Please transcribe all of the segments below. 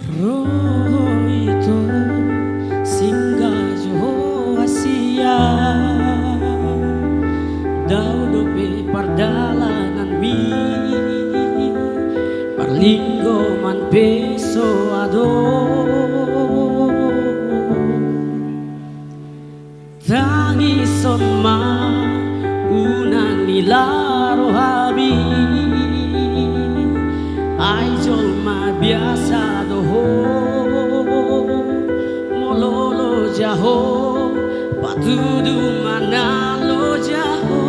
Roho itu singgah Johor Asia, daudope pardalanan mi parlinggo man peso ado tangison ma unang nilaro habi ay jolma biasa doho mololo jaho patudu manalo jaho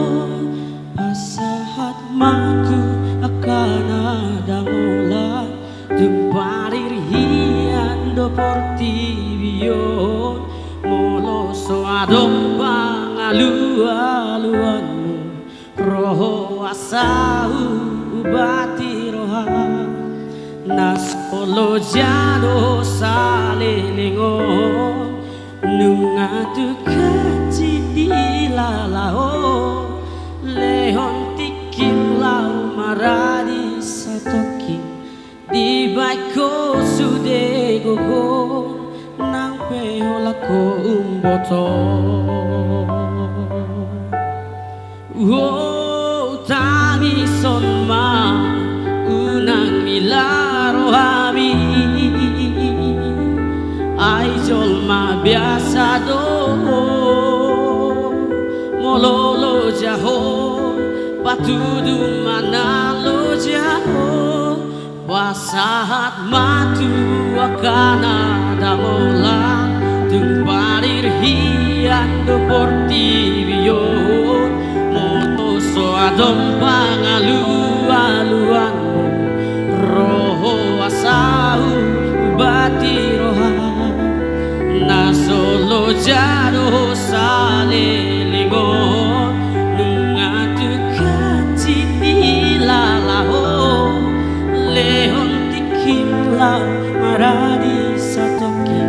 pasahat matu akan ada mola tumparir hian do portivion molo so adom pangalu-aluanmu roho asau ubati roha nas olo jado salelengo nungatu kaci dilalao lehon tikim lau maradi satoki di baiko sude gogo nang peolako umboto tangison ma unang milaro hami ay jolma biasa do mololo jaho patudu manalo jaho wasahat matu akana damola tumparir hian do portivion moto so adom pangalu-aluanmu roho asau ubati roha nasolo jado salelingo nungatu kaci dilalaho lehon tikim lau maradi satoki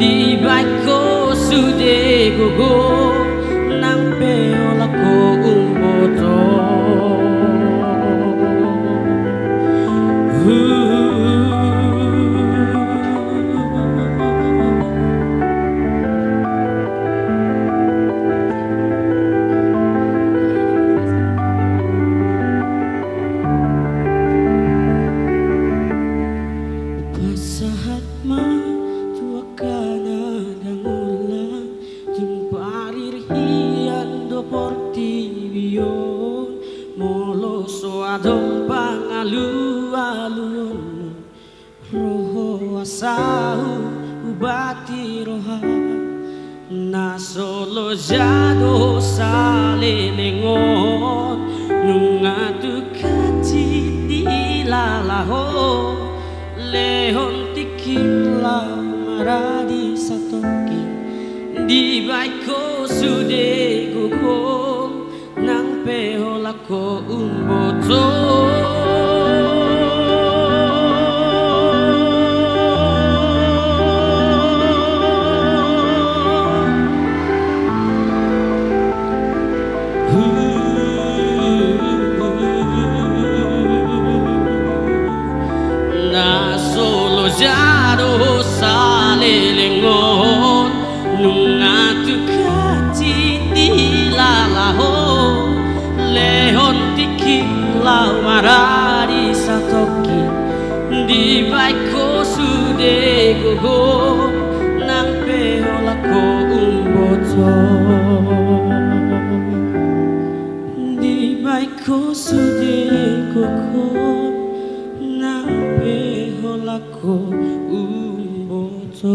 di baiko sude gogo nang peolako umboto pasahat ma tuakana dangulan tumparir hian do portivion molo so adom pangalu-aluanmu roho asau ubati roha nasolo jado salelengon nungatu kaci dilalaho lehon tikim lau maradi satoki di baiko sude gogo nang peolako umboto nasolo jado salelengon nungatu kaci dilalaho lehon tikim lau maradi satoki di baiko sude gogo nang peolako umboto di baiko sude gogo nang peolako umboto